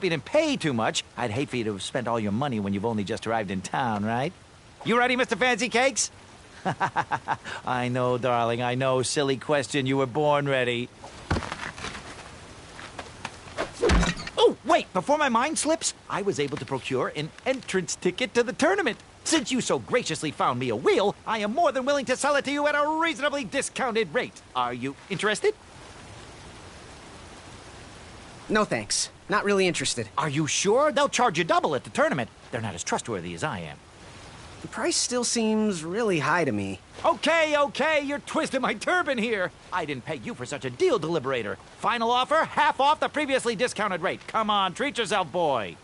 you didn't pay too much. I'd hate for you to have spent all your money when you've only just arrived in town, right? You ready, Mr. Fancy Cakes? I know, darling, I know. Silly question. You were born ready. Oh, wait! Before my mind slips, I was able to procure an entrance ticket to the tournament. Since you so graciously found me a wheel, I am more than willing to sell it to you at a reasonably discounted rate. Are you interested? No thanks. Not really interested. Are you sure? They'll charge you double at the tournament. They're not as trustworthy as I am. The price still seems really high to me. Okay, you're twisting my turban here. I didn't pay you for such a deal, Deliberator. Final offer, half off the previously discounted rate. Come on, treat yourself, boy.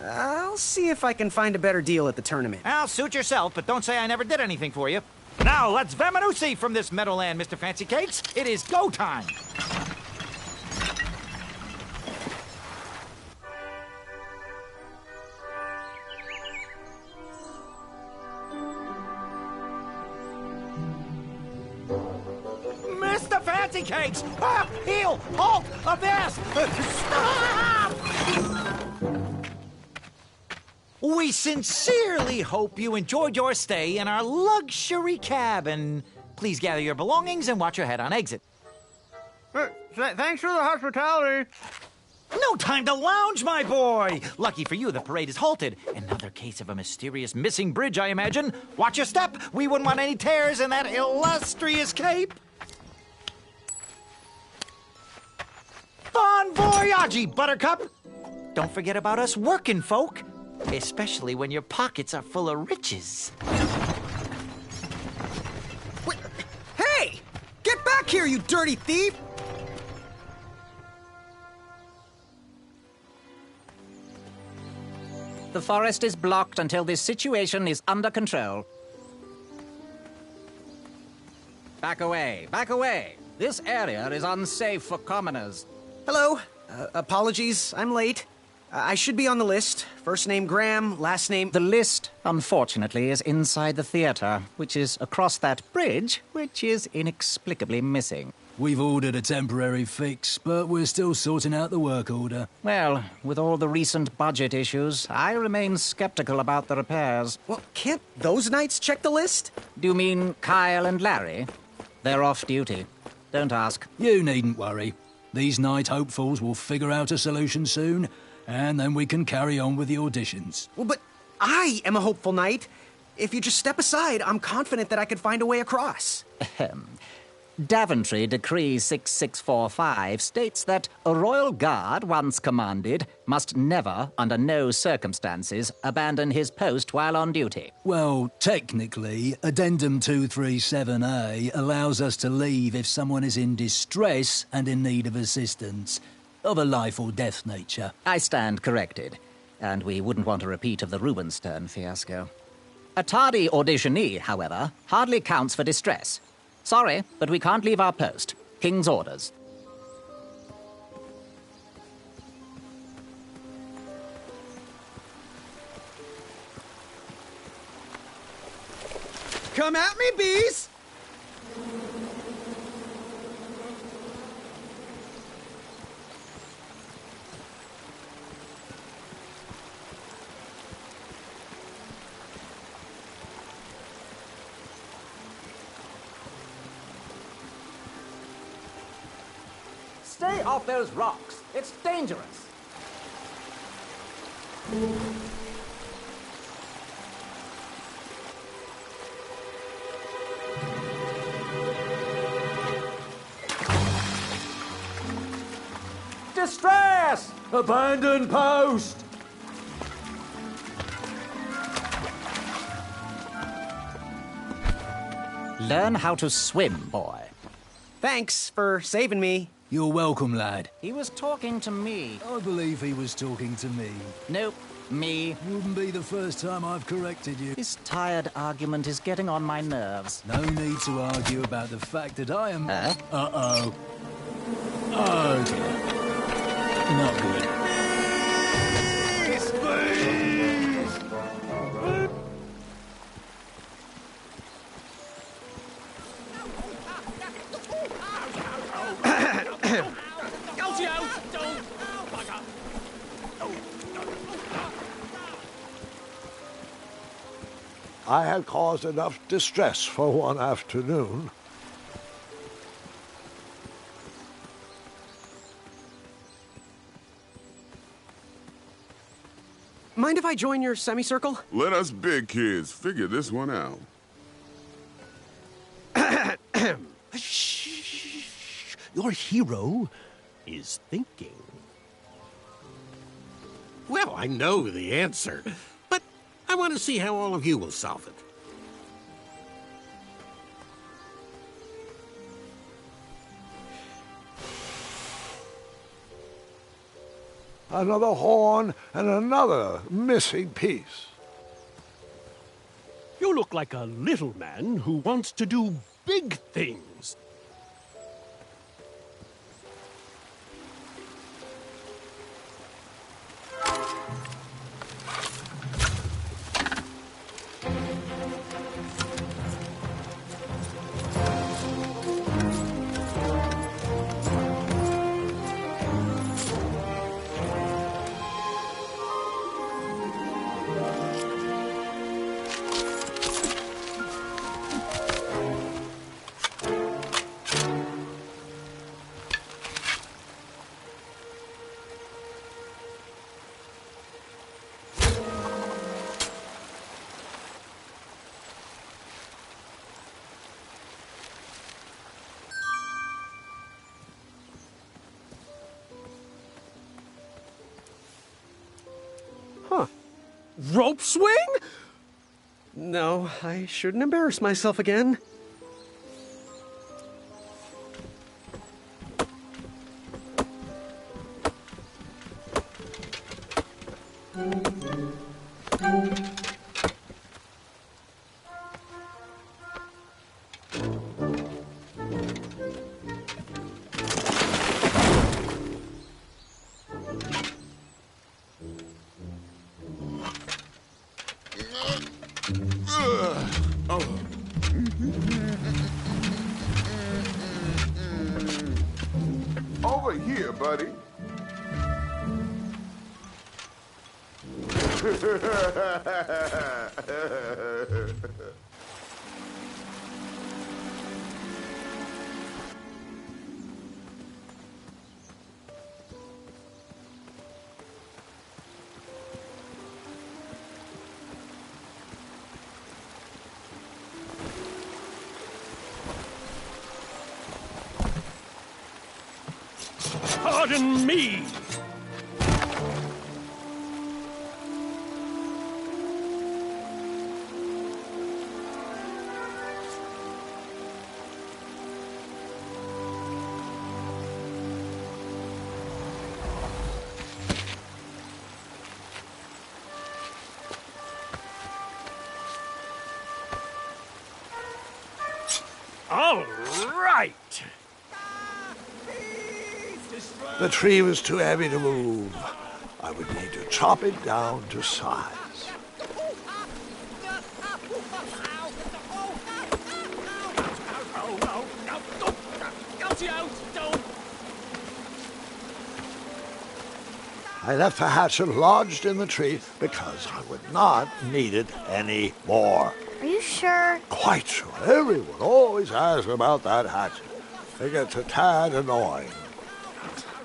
I'll see if I can find a better deal at the tournament. I'll suit yourself, but don't say I never did anything for you. Now, let's Vamanusi from this Meadowland, Mr. Fancy Cakes. It is go time. Mr. Fancy Cakes! Ah, heel! Halt! Avast! Stop! We sincerely hope you enjoyed your stay in our luxury cabin. Please gather your belongings and watch your head on exit. Thanks for the hospitality. No time to lounge, my boy! Lucky for you, the parade is halted. Another case of a mysterious missing bridge, I imagine. Watch your step! We wouldn't want any tears in that illustrious cape! Bon voyage, Buttercup! Don't forget about us working folk, especially when your pockets are full of riches. Wait, hey! Get back here, you dirty thief! The forest is blocked until this situation is under control. Back away, back away. This area is unsafe for commoners. Hello. Apologies, I'm late. I should be on the list. First name Graham, last name... The list, unfortunately, is inside the theater, which is across that bridge, which is inexplicably missing. We've ordered a temporary fix, but we're still sorting out the work order. Well, with all the recent budget issues, I remain skeptical about the repairs. Well, can't those knights check the list? Do you mean Kyle and Larry? They're off duty. Don't ask. You needn't worry. These night hopefuls will figure out a solution soon, and then we can carry on with the auditions. Well, but I am a hopeful knight. If you just step aside, I'm confident that I could find a way across. Daventry Decree 6645 states that a royal guard, once commanded, must never, under no circumstances, abandon his post while on duty. Well, technically, Addendum 237A allows us to leave if someone is in distress and in need of assistance, of a life or death nature. I stand corrected, and we wouldn't want a repeat of the Rubenstern fiasco. A tardy auditionee, however, hardly counts for distress. Sorry, but we can't leave our post. King's orders. Come at me, bees! Stay off those rocks. It's dangerous. Distress! Abandon post! Learn how to swim, boy. Thanks for saving me. You're welcome, lad. He was talking to me. I believe he was talking to me. Nope, me. Wouldn't be the first time I've corrected you. This tired argument is getting on my nerves. No need to argue about the fact that I am... Huh? Uh-oh. Oh, dear. Not good. I had caused enough distress for one afternoon. Mind if I join your semicircle? Let us big kids figure this one out. Shh. Your hero is thinking. Well, I know the answer, but I want to see how all of you will solve it. Another horn and another missing piece. You look like a little man who wants to do big things. Rope swing? No, I shouldn't embarrass myself again. Over here, buddy. Pardon me. All right. The tree was too heavy to move. I would need to chop it down to size. I left the hatchet lodged in the tree because I would not need it any more. Are you sure? Quite sure. Everyone always asks about that hatchet. It gets a tad annoying.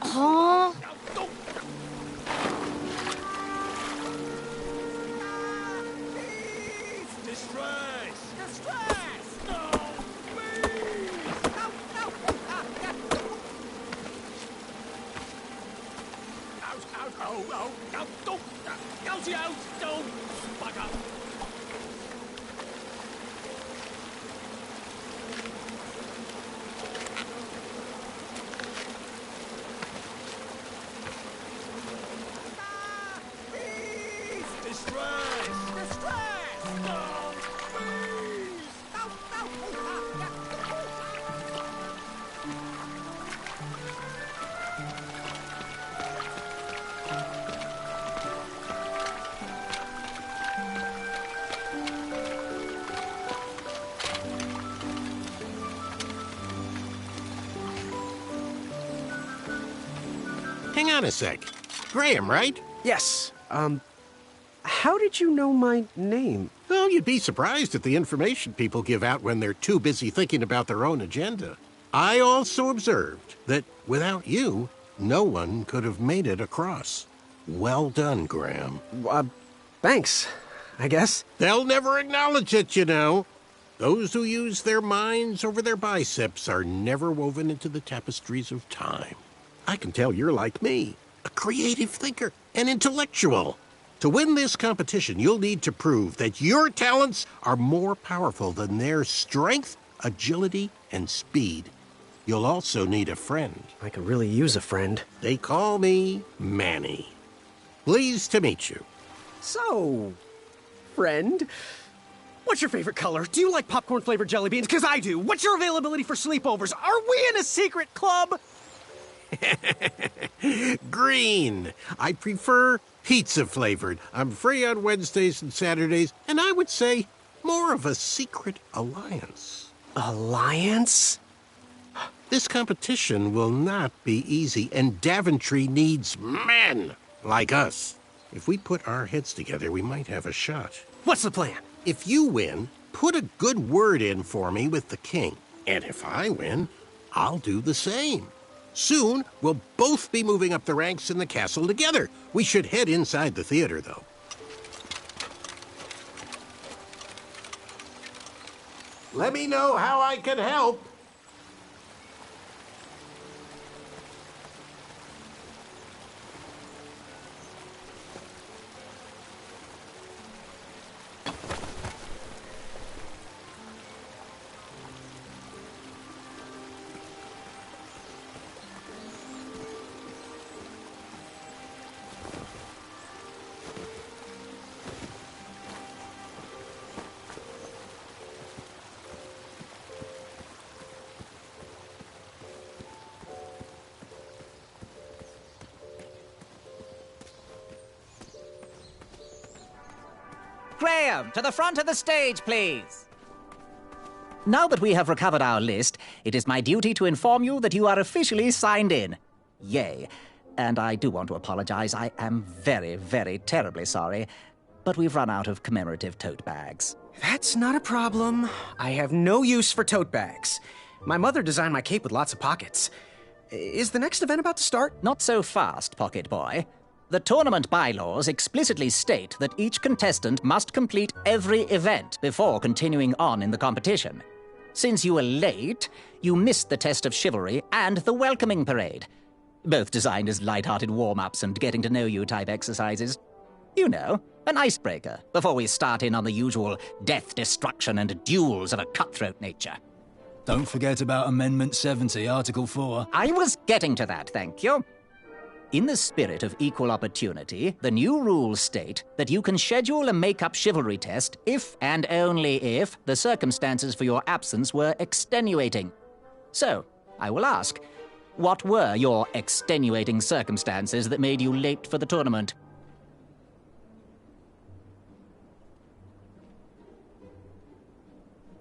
Huh? Hang on a sec. Graham, right? Yes, how did you know my name? Well, you'd be surprised at the information people give out when they're too busy thinking about their own agenda. I also observed that without you, no one could have made it across. Well done, Graham. Thanks, I guess. They'll never acknowledge it, you know. Those who use their minds over their biceps are never woven into the tapestries of time. I can tell you're like me, a creative thinker, an intellectual. To win this competition, you'll need to prove that your talents are more powerful than their strength, agility, and speed. You'll also need a friend. I could really use a friend. They call me Manny. Pleased to meet you. So, friend, what's your favorite color? Do you like popcorn-flavored jelly beans? Because I do. What's your availability for sleepovers? Are we in a secret club? Green. I prefer pizza-flavored. I'm free on Wednesdays and Saturdays, and I would say more of a secret alliance. Alliance? This competition will not be easy, and Daventry needs men like us. If we put our heads together, we might have a shot. What's the plan? If you win, put a good word in for me with the king. And if I win, I'll do the same. Soon, we'll both be moving up the ranks in the castle together. We should head inside the theater, though. Let me know how I can help. Graham, to the front of the stage, please. Now that we have recovered our list, it is my duty to inform you that you are officially signed in. Yay. And I do want to apologize. I am very, very terribly sorry. But we've run out of commemorative tote bags. That's not a problem. I have no use for tote bags. My mother designed my cape with lots of pockets. Is the next event about to start? Not so fast, Pocket Boy. The tournament bylaws explicitly state that each contestant must complete every event before continuing on in the competition. Since you were late, you missed the test of chivalry and the welcoming parade. Both designed as light-hearted warm-ups and getting-to-know-you type exercises. You know, an icebreaker before we start in on the usual death, destruction, and duels of a cutthroat nature. Don't forget about Amendment 70, Article 4. I was getting to that, thank you. In the spirit of equal opportunity, the new rules state that you can schedule a make-up chivalry test if and only if the circumstances for your absence were extenuating. So, I will ask, what were your extenuating circumstances that made you late for the tournament?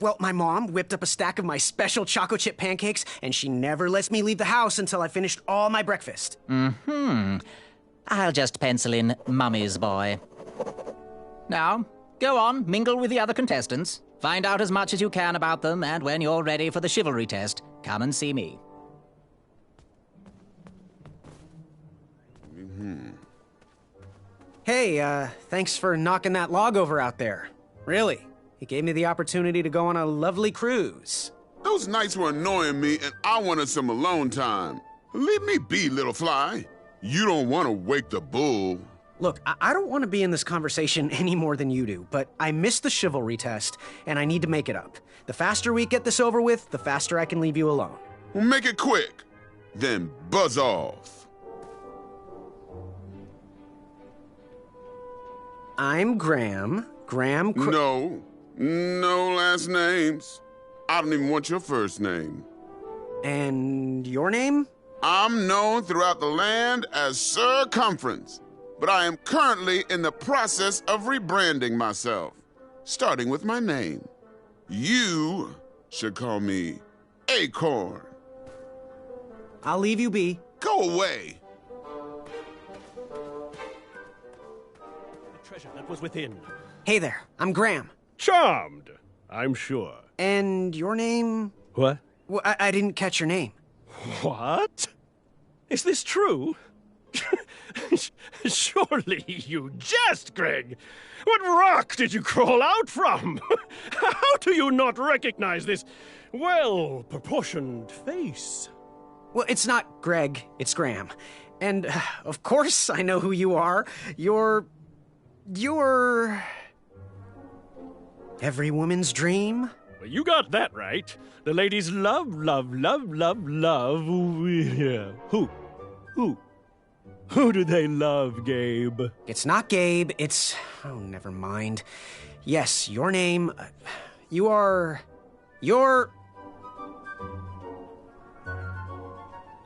Well, my mom whipped up a stack of my special chocolate chip pancakes, and she never lets me leave the house until I finished all my breakfast. I'll just pencil in Mummy's boy. Now, go on, mingle with the other contestants. Find out as much as you can about them, and when you're ready for the chivalry test, come and see me. Hey, thanks for knocking that log over out there. Really. It gave me the opportunity to go on a lovely cruise. Those nights were annoying me, and I wanted some alone time. Leave me be, little fly. You don't want to wake the bull. Look, I don't want to be in this conversation any more than you do, but I missed the chivalry test, and I need to make it up. The faster we get this over with, the faster I can leave you alone. Well, make it quick. Then buzz off. I'm Graham. No last names. I don't even want your first name. And your name? I'm known throughout the land as Circumference, but I am currently in the process of rebranding myself, starting with my name. You should call me Acorn. I'll leave you be. Go away. The treasure that was within. Hey there, I'm Graham. Charmed, I'm sure. And your name? What? Well, I didn't catch your name. What? Is this true? Surely you jest, Greg. What rock did you crawl out from? How do you not recognize this well-proportioned face? Well, it's not Greg, it's Graham. And, of course, I know who you are. You're... every woman's dream? Well, you got that right. The ladies love. Yeah. Who do they love, Gabe? It's not Gabe, it's... oh, never mind. Yes, your name... you're...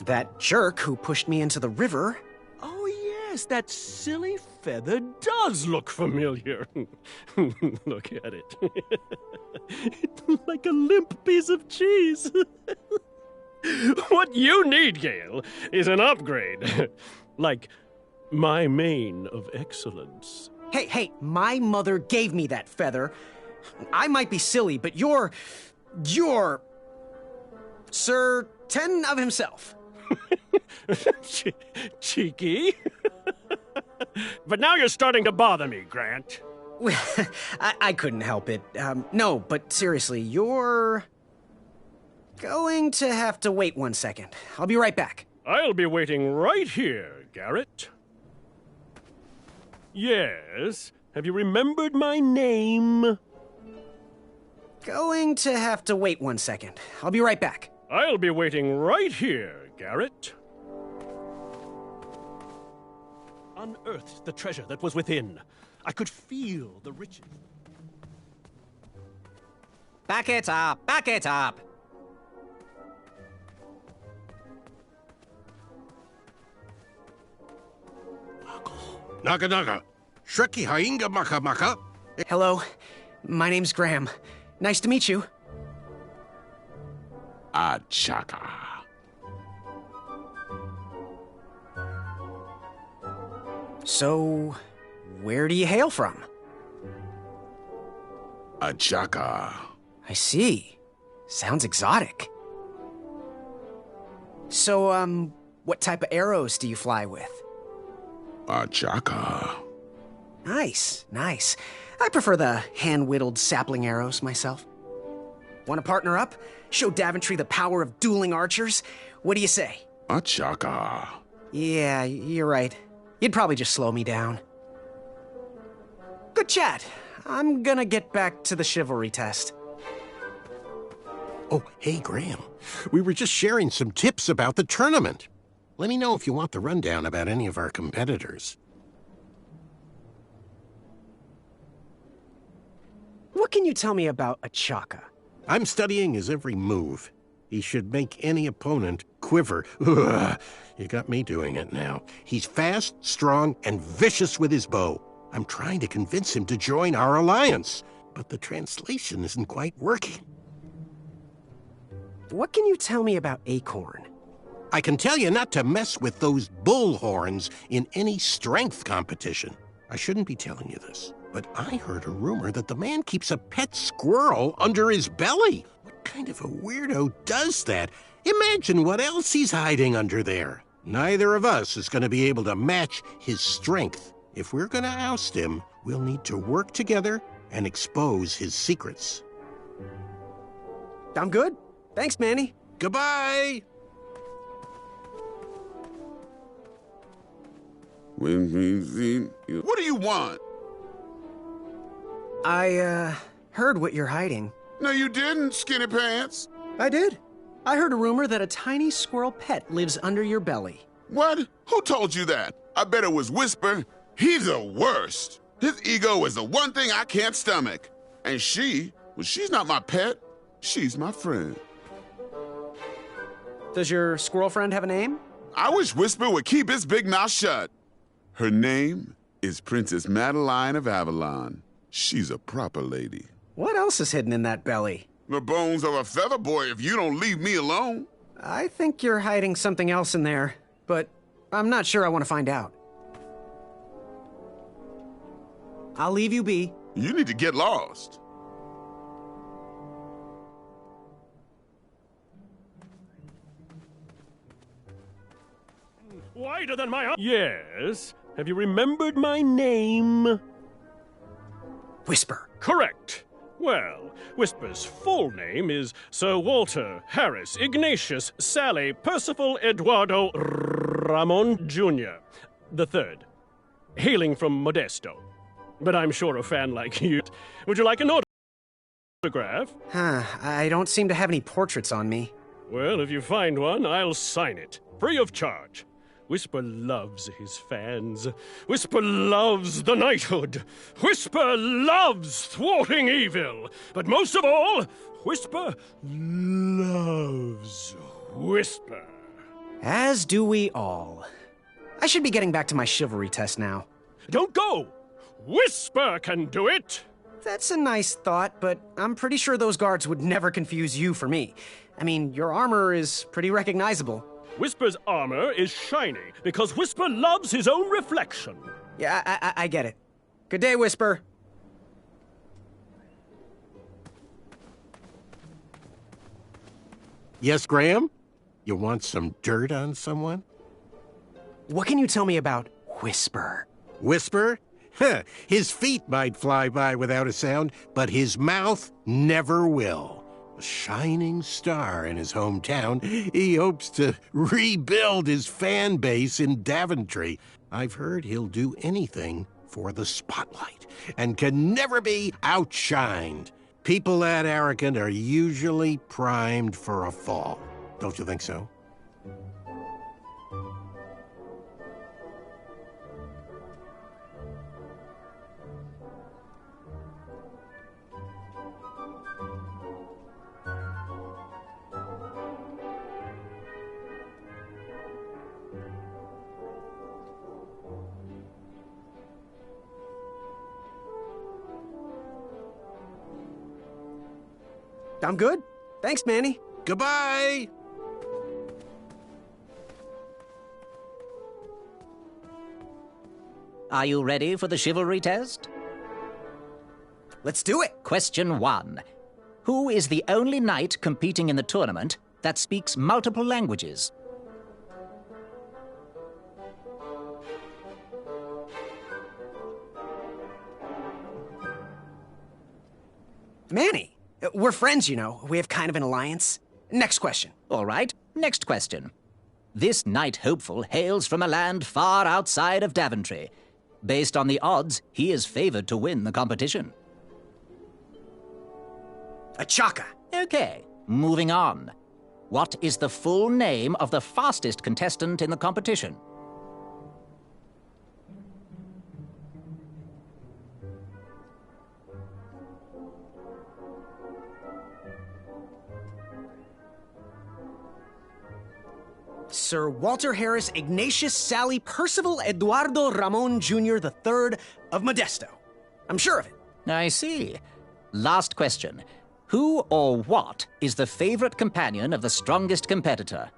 that jerk who pushed me into the river. Oh, yes, that silly feather does look familiar. Look at it. It's like a limp piece of cheese. What you need, Gale, is an upgrade. Like my mane of excellence. Hey, my mother gave me that feather. I might be silly, but you're Sir Ten of himself. Cheeky. But now you're starting to bother me, Grant. I couldn't help it. No, but seriously, you're going to have to wait 1 second. I'll be right back. I'll be waiting right here, Garrett. Yes? Have you remembered my name? Going to have to wait 1 second. I'll be right back. I'll be waiting right here, Garrett. Unearthed the treasure that was within. I could feel the riches. Back it up! Back it up! Naga naga. Shreki hainga maka maka. Hello, my name's Graham. Nice to meet you. Achaka. So, where do you hail from? Achaka. I see. Sounds exotic. So, what type of arrows do you fly with? Achaka. Nice. I prefer the hand-whittled sapling arrows myself. Want to partner up? Show Daventry the power of dueling archers? What do you say? Achaka. Yeah, you're right. You'd probably just slow me down. Good chat. I'm gonna get back to the chivalry test. Oh, hey, Graham. We were just sharing some tips about the tournament. Let me know if you want the rundown about any of our competitors. What can you tell me about Achaka? I'm studying his every move. He should make any opponent quiver. Ugh, you got me doing it now. He's fast, strong, and vicious with his bow. I'm trying to convince him to join our alliance, but the translation isn't quite working. What can you tell me about Acorn? I can tell you not to mess with those bull horns in any strength competition. I shouldn't be telling you this, but I heard a rumor that the man keeps a pet squirrel under his belly. What kind of a weirdo does that? Imagine what else he's hiding under there. Neither of us is going to be able to match his strength. If we're going to oust him, we'll need to work together and expose his secrets. I'm good. Thanks, Manny. Goodbye! What do you want? I, heard what you're hiding. No, you didn't, Skinny Pants. I did. I heard a rumor that a tiny squirrel pet lives under your belly. What? Who told you that? I bet it was Whisper. He's the worst. His ego is the one thing I can't stomach. And she's not my pet. She's my friend. Does your squirrel friend have a name? I wish Whisper would keep his big mouth shut. Her name is Princess Madeline of Avalon. She's a proper lady. What else is hidden in that belly? The bones of a feather boy if you don't leave me alone. I think you're hiding something else in there, but I'm not sure I want to find out. I'll leave you be. You need to get lost. wider than my arm. Yes. Have you remembered my name? Whisper. Correct. Well, Whisper's full name is Sir Walter Harris Ignatius Sally Percival Eduardo Ramon Jr. the Third, hailing from Modesto. But I'm sure a fan like you. Would you like an autograph? I don't seem to have any portraits on me. Well, if you find one, I'll sign it, free of charge. Whisper loves his fans. Whisper loves the knighthood. Whisper loves thwarting evil. But most of all, Whisper loves Whisper. As do we all. I should be getting back to my chivalry test now. Don't go! Whisper can do it! That's a nice thought, but I'm pretty sure those guards would never confuse you for me. I mean, your armor is pretty recognizable. Whisper's armor is shiny because Whisper loves his own reflection. Yeah, I get it. Good day, Whisper. Yes, Graham? You want some dirt on someone? What can you tell me about Whisper? Whisper? Huh, his feet might fly by without a sound, but his mouth never will. A shining star in his hometown, he hopes to rebuild his fan base in Daventry. I've heard he'll do anything for the spotlight and can never be outshined. People that arrogant are usually primed for a fall. Don't you think so? I'm good. Thanks, Manny. Goodbye! Are you ready for the chivalry test? Let's do it. Question 1. Who is the only knight competing in the tournament that speaks multiple languages? Manny. We're friends, you know. We have kind of an alliance. Next question. All right, next question. This knight hopeful hails from a land far outside of Daventry. Based on the odds, he is favored to win the competition. Achaka. Okay, moving on. What is the full name of the fastest contestant in the competition? Sir Walter Harris Ignatius Sally Percival Eduardo Ramon Jr. the Third of Modesto. I'm sure of it. I see. Last question. Who or what is the favorite companion of the strongest competitor?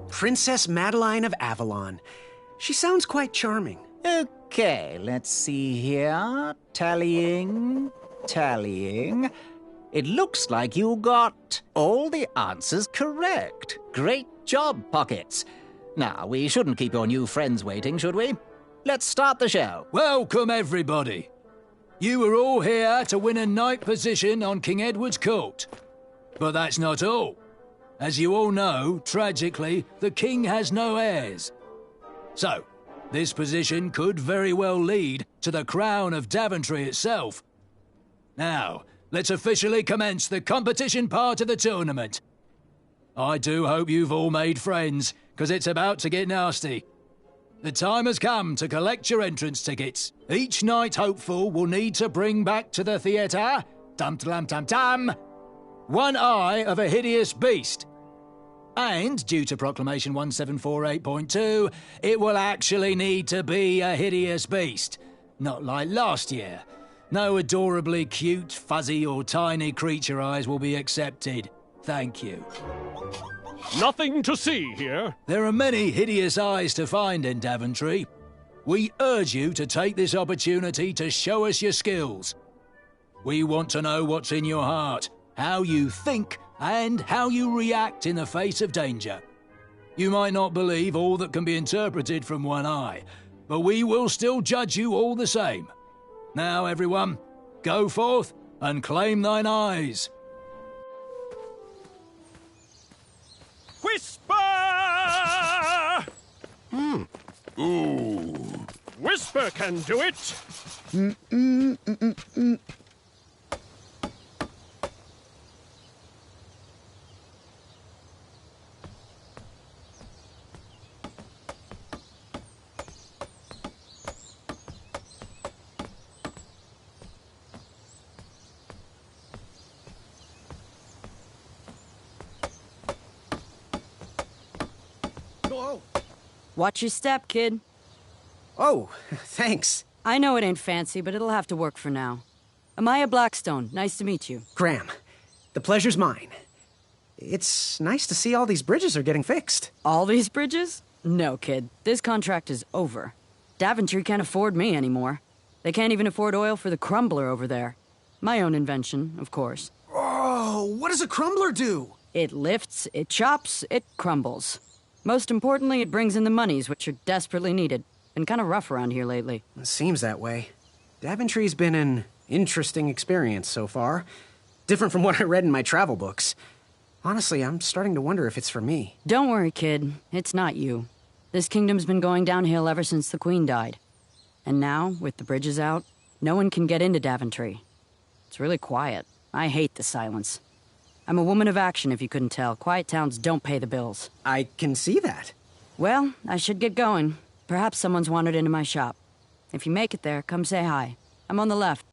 Princess Madeline of Avalon. She sounds quite charming. Okay, let's see here. Tallying. It looks like you got all the answers correct. Great job, Pockets. Now, we shouldn't keep your new friends waiting, should we? Let's start the show. Welcome, everybody. You are all here to win a knight position on King Edward's court. But that's not all. As you all know, tragically, the king has no heirs. So, this position could very well lead to the crown of Daventry itself. Now, let's officially commence the competition part of the tournament. I do hope you've all made friends, because it's about to get nasty. The time has come to collect your entrance tickets. Each knight hopeful will need to bring back to the theatre, dum-dum-dum-dum, one eye of a hideous beast. And, due to Proclamation 1748.2, it will actually need to be a hideous beast. Not like last year. No adorably cute, fuzzy, or tiny creature eyes will be accepted. Thank you. Nothing to see here. There are many hideous eyes to find in Daventry. We urge you to take this opportunity to show us your skills. We want to know what's in your heart, how you think, and how you react in the face of danger. You might not believe all that can be interpreted from one eye, but we will still judge you all the same. Now, everyone, go forth and claim thine eyes. Whisper! Ooh. Whisper can do it! Watch your step, kid. Oh, thanks. I know it ain't fancy, but it'll have to work for now. Amaya Blackstone, nice to meet you. Graham, the pleasure's mine. It's nice to see all these bridges are getting fixed. All these bridges? No, kid. This contract is over. Daventry can't afford me anymore. They can't even afford oil for the crumbler over there. My own invention, of course. Oh, what does a crumbler do? It lifts, it chops, it crumbles. Most importantly, it brings in the monies, which are desperately needed. Been kind of rough around here lately. It seems that way. Daventry's been an interesting experience so far. Different from what I read in my travel books. Honestly, I'm starting to wonder if it's for me. Don't worry, kid. It's not you. This kingdom's been going downhill ever since the Queen died. And now, with the bridges out, no one can get into Daventry. It's really quiet. I hate the silence. I'm a woman of action, if you couldn't tell. Quiet towns don't pay the bills. I can see that. Well, I should get going. Perhaps someone's wandered into my shop. If you make it there, come say hi. I'm on the left.